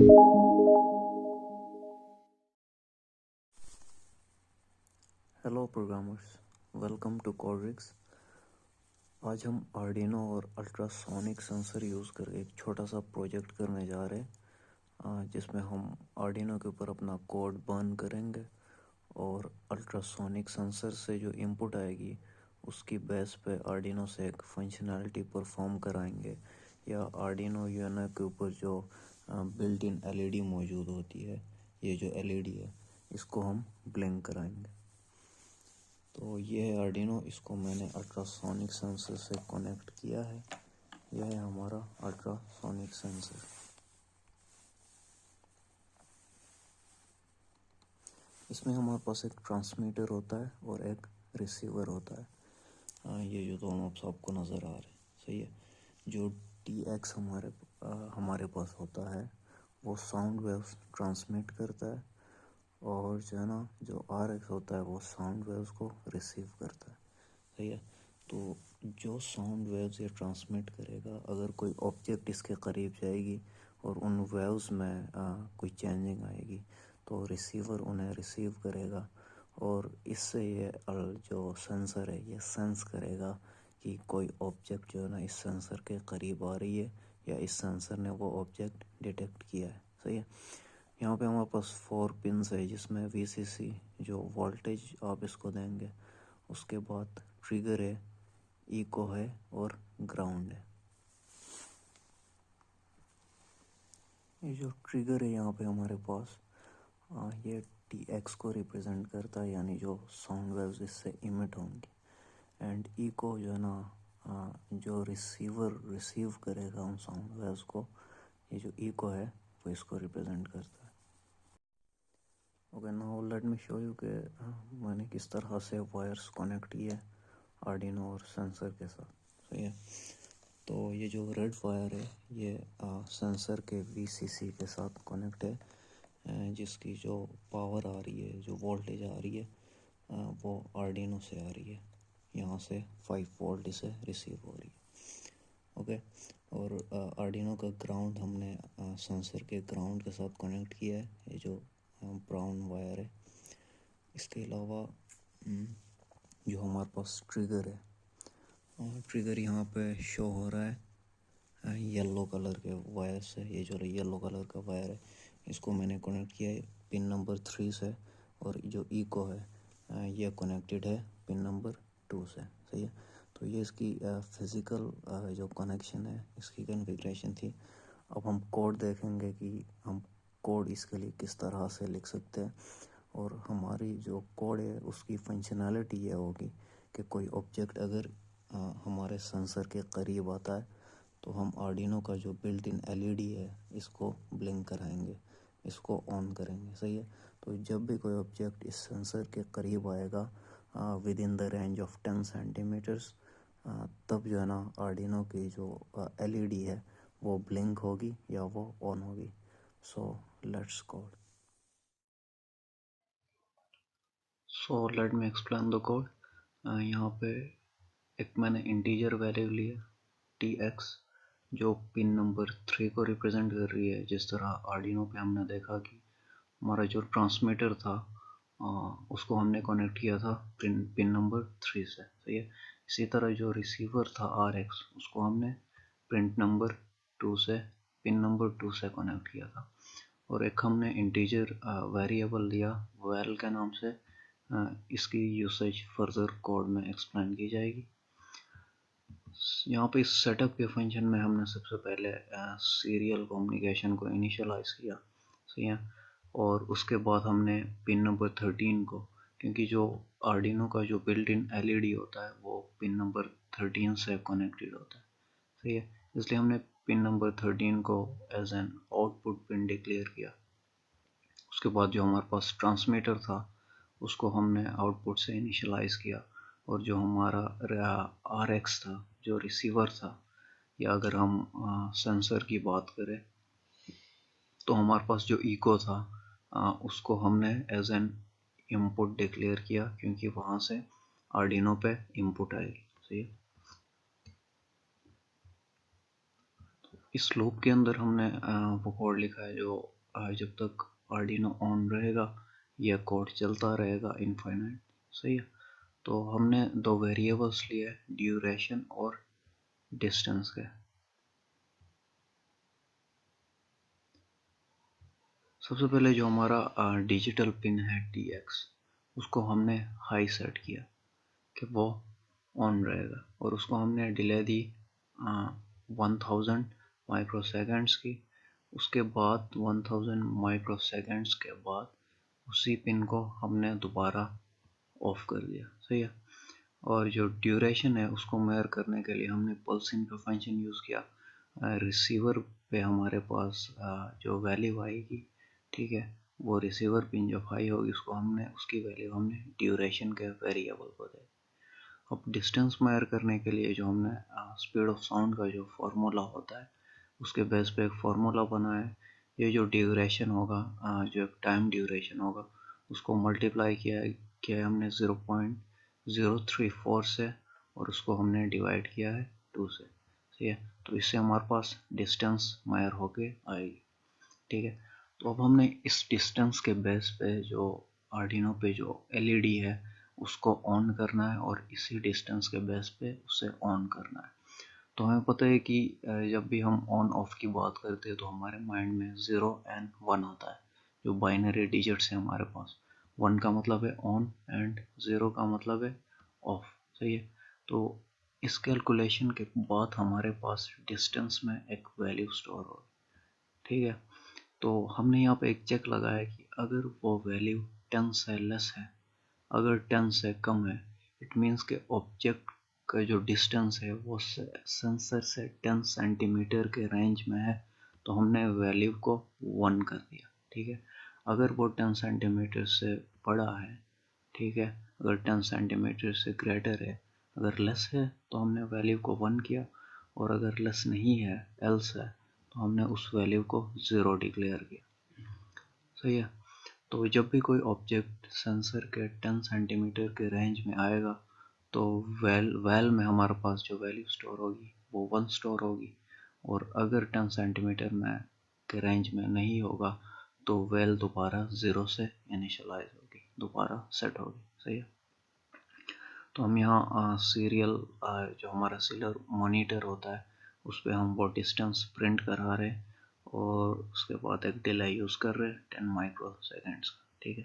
Hello programmers, welcome to Coderix. आज हम Arduino और अल्ट्रासोनिक सेंसर यूज़ कर एक छोटा सा प्रोजेक्ट करने जा रहे हैं, जिसमें हम आर्डिनो के ऊपर अपना कोड बर्न करेंगे और अल्ट्रासोनिक सेंसर से जो इनपुट आएगी उसकी बेस पे आर्डिनो से एक फंक्शनैलिटी परफॉर्म कराएंगे, या आर्डिनो यूनो के ऊपर जो बिल्ट इन एलईडी मौजूद होती है, ये जो एलईडी है इसको हम ब्लिंक कराएंगे। तो ये है आर्डिनो, इसको मैंने अल्ट्रासोनिक सेंसर से कनेक्ट किया है। यह है हमारा अल्ट्रासोनिक सेंसर। इसमें हमारे पास एक ट्रांसमीटर होता है और एक रिसीवर होता है। ये जो दोनों सबको नज़र आ रहे हैं, सही है। जो TX हमारे पास होता है वो साउंड वेव्स ट्रांसमिट करता है, और जो है ना जो RX होता है वो साउंड वेव्स को रिसीव करता है, सही है। तो जो साउंड वेव्स ये ट्रांसमिट करेगा, अगर कोई ऑब्जेक्ट इसके करीब जाएगी और उन वेव्स में कोई चेंजिंग आएगी तो रिसीवर उन्हें रिसीव करेगा, और इससे ये जो सेंसर है ये सेंस करेगा कि कोई ऑब्जेक्ट जो है ना इस सेंसर के करीब आ रही है, या इस सेंसर ने वो ऑब्जेक्ट डिटेक्ट किया है, सही है। यहाँ पे हमारे पास 4 पिंस है, जिसमें VCC जो वोल्टेज आप इसको देंगे, उसके बाद ट्रिगर है, इको है और ग्राउंड है। ये जो ट्रिगर है यहाँ पे हमारे पास ये TX को रिप्रेजेंट करता है, यानी जो साउंड वेव्स इससे इमिट होंगी। एंड इको जो है ना जो रिसीवर रिसीव करेगा उन साउंड वेव्स को, ये जो इको है वो इसको रिप्रेजेंट करता है। Okay, now let me show you कि मैंने किस तरह से वायर्स कनेक्ट किए आर्डिनो और सेंसर के साथ, सही है। तो ये जो रेड वायर है ये सेंसर के VCC के साथ कनेक्ट है, जिसकी जो पावर आ रही है, जो वोल्टेज आ रही है वो आर्डिनो से आ रही है। यहाँ से 5 वोल्ट इसे रिसीव हो रही है, ओके। और आर्डिनो का ग्राउंड हमने सेंसर के ग्राउंड के साथ कनेक्ट किया है, ये जो ब्राउन वायर है। इसके अलावा जो हमारे पास ट्रिगर है, ट्रिगर यहाँ पे शो हो रहा है येलो कलर के वायर से। ये जो येलो कलर का वायर है इसको मैंने कनेक्ट किया है पिन नंबर 3 से, और जो इको है ये कनेक्टेड है पिन नंबर 2 से, सही है। तो ये इसकी फिज़िकल जो कनेक्शन है, इसकी कॉन्फ़िगरेशन थी। अब हम कोड देखेंगे कि हम कोड इसके लिए किस तरह से लिख सकते हैं, और हमारी जो कोड है उसकी फंक्शनैलिटी ये होगी कि कोई ऑब्जेक्ट अगर हमारे सेंसर के करीब आता है तो हम आर्डिनो का जो बिल्ट इन एलईडी है इसको ब्लिंक कराएंगे, इसको ऑन करेंगे, सही है। तो जब भी कोई ऑब्जेक्ट इस सेंसर के करीब आएगा within the range of 10 centimetres, तब जो है ना आर्डिनो की जो एलईडी है वो ब्लिंक होगी या वो ऑन होगी। So let's code. So let me explain the code. यहाँ पे एक मैंने इंटीजर वैल्यू लिया TX, जो पिन नंबर 3 को रिप्रेजेंट कर रही है। जिस तरह आर्डिनो पे हमने देखा कि हमारा जो ट्रांसमीटर था उसको हमने कनेक्ट किया था पिन नंबर 3 से, सही है। इसी तरह जो रिसीवर था RX, उसको हमने पिन नंबर 2 से पिन नंबर 2 से कनेक्ट किया था। और एक हमने इंटीजर वेरिएबल लिया वैल के नाम से। इसकी यूसेज फर्दर कोड में एक्सप्लेन की जाएगी। यहाँ पे इस सेटअप के फंक्शन में हमने सबसे पहले सीरियल कम्युनिकेशन को इनिशियलाइज किया, सही है। और उसके बाद हमने पिन नंबर 13 को, क्योंकि जो आर्डिनो का जो बिल्ट इन एलईडी होता है वो पिन नंबर 13 से कनेक्टेड होता है, सही है। इसलिए हमने पिन नंबर 13 को as an output pin declare किया। उसके बाद जो हमारे पास ट्रांसमीटर था उसको हमने आउटपुट से इनिशियलाइज किया, और जो हमारा RX था जो रिसीवर था, या अगर हम सेंसर की बात करें तो हमारे पास जो इको था उसको हमने एज एन इनपुट डिक्लेयर किया, क्योंकि वहाँ से आर्डिनो पे इनपुट आएगी, सही है। इस लूप के अंदर हमने वो कोड लिखा है जो जब तक आर्डिनो ऑन रहेगा यह कोड चलता रहेगा इनफाइनाइट। सही है। तो हमने दो वेरिएबल्स लिए, ड्यूरेशन और डिस्टेंस के। सबसे पहले जो हमारा डिजिटल पिन है TX, उसको हमने हाई सेट किया कि वो ऑन रहेगा, और उसको हमने डिले दी 1000 माइक्रोसेकंड्स की। उसके बाद 1000 माइक्रोसेकंड्स के बाद उसी पिन को हमने दोबारा ऑफ कर दिया। सही है। और जो ड्यूरेशन है उसको मेजर करने के लिए हमने पल्सिंग का फंक्शन यूज़ किया। रिसीवर पे हमारे पास जो वैल्यू आएगी, ठीक है, वो रिसीवर पिन जब हाई होगी उसको हमने उसकी वैल्यू हमने ड्यूरेशन के वेरिएबल को दे। अब डिस्टेंस मेजर करने के लिए जो हमने स्पीड ऑफ साउंड का जो फार्मूला होता है उसके बेस पे एक फार्मूला बना है। ये जो ड्यूरेशन होगा, जो टाइम ड्यूरेशन होगा, उसको मल्टीप्लाई किया है हमने 0.034 से, और उसको हमने डिवाइड किया है 2 से। ठीक है। तो इससे हमारे पास डिस्टेंस मेजर होके आएगी। ठीक है। तो अब हमने इस डिस्टेंस के बेस पे जो आर्डिनो पे जो एलईडी है उसको ऑन करना है, और इसी डिस्टेंस के बेस पे उसे ऑन करना है। तो हमें पता है कि जब भी हम ऑन ऑफ की बात करते हैं तो हमारे माइंड में 0 एंड 1 आता है, जो बाइनरी डिजिट्स है हमारे पास। 1 का मतलब है ऑन एंड 0 का मतलब है ऑफ। सही है। तो इस कैलकुलेशन के बाद हमारे पास डिस्टेंस में एक वैल्यू स्टोर होगी। ठीक है। तो हमने यहाँ पे एक चेक लगाया कि अगर वो वैल्यू 10 से लेस है, अगर 10 से कम है, इट मीन्स के ऑब्जेक्ट का जो डिस्टेंस है वो सेंसर से 10 सेंटीमीटर के रेंज में है, तो हमने वैल्यू को 1 कर दिया। ठीक है। अगर वो 10 सेंटीमीटर से बड़ा है, ठीक है, अगर 10 सेंटीमीटर से ग्रेटर है, अगर लेस है तो हमने वैल्यू को 1 किया, और अगर लेस नहीं है, एल्स है, तो हमने उस वैल्यू को 0 डिक्लेयर किया। सही है। तो जब भी कोई ऑब्जेक्ट सेंसर के 10 सेंटीमीटर के रेंज में आएगा तो वैल में हमारे पास जो वैल्यू स्टोर होगी वो 1 स्टोर होगी, और अगर 10 सेंटीमीटर में के रेंज में नहीं होगा तो वैल दोबारा 0 से इनिशियलाइज होगी, दोबारा सेट होगी। सही है। तो हम यहाँ सीरियल जो हमारा सीरियल मॉनिटर होता है उस पर हम वो डिस्टेंस प्रिंट करा रहे हैं, और उसके बाद एक डिले यूज़ कर रहे हैं 10 माइक्रो सेकेंड्स का। ठीक है।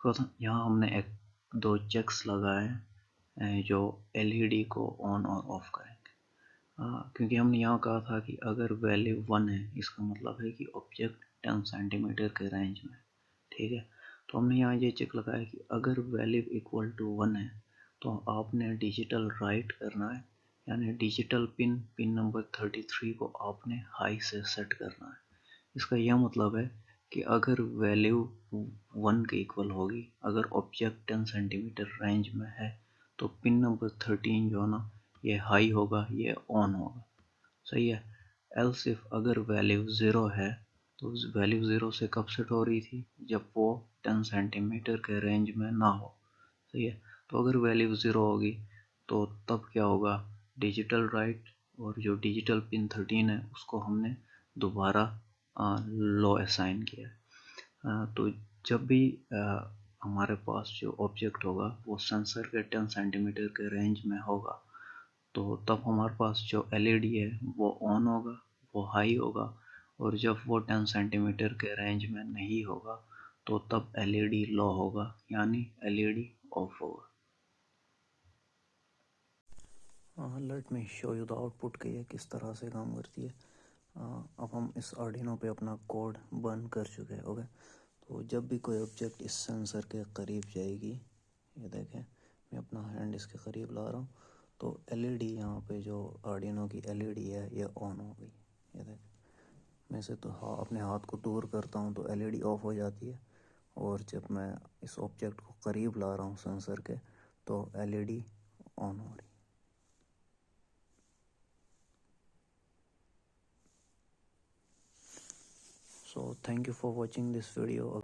तो यहाँ हमने एक दो चेक्स लगाए हैं जो एलईडी को ऑन और ऑफ करेंगे। क्योंकि हमने यहाँ कहा था कि अगर वैल्यू 1 है इसका मतलब है कि ऑब्जेक्ट 10 सेंटीमीटर के रेंज में। ठीक है। तो हमने यहाँ ये चेक लगाया कि अगर वैल्यू इक्वल टू 1 है तो आपने डिजिटल राइट करना है, यानी डिजिटल पिन नंबर 33 को आपने हाई से सेट करना है। इसका यह मतलब है कि अगर वैल्यू 1 के इक्वल होगी, अगर ऑब्जेक्ट 10 सेंटीमीटर रेंज में है, तो पिन नंबर 13 जो है ना, ये हाई होगा, ये ऑन होगा। सही है। एल्स इफ अगर वैल्यू 0 है, तो वैल्यू 0 से कब सेट हो रही थी, जब वो 10 सेंटीमीटर के रेंज में ना हो। सही है। तो अगर वैल्यू 0 होगी तो तब क्या होगा, डिजिटल राइट, और जो डिजिटल पिन 13 है उसको हमने दोबारा लो असाइन किया। तो जब भी हमारे पास जो ऑब्जेक्ट होगा वो सेंसर के 10 सेंटीमीटर के रेंज में होगा, तो तब हमारे पास जो एलईडी है वो ऑन होगा, वो हाई होगा, और जब वो 10 सेंटीमीटर के रेंज में नहीं होगा तो तब एलईडी लो होगा, यानी एलईडी ऑफ होगा। Let me show you the output कि ये किस तरह से काम करती है। अब हम इस आर्डिनो पे अपना कोड बर्न कर चुके हैं। ओके। तो जब भी कोई ऑब्जेक्ट इस सेंसर के करीब जाएगी, ये देखें मैं अपना हैंड इसके करीब ला रहा हूँ, तो एलईडी यहाँ पे जो आर्डिनो की एलईडी है ये ऑन हो गई। ये देखें, मैं इसे तो अपने हाथ को दूर करता हूँ तो एलईडी ऑफ हो जाती है, और जब मैं इस ऑब्जेक्ट को करीब ला रहा हूँ सेंसर के तो एलईडी ऑन हो रही। So thank you for watching this video.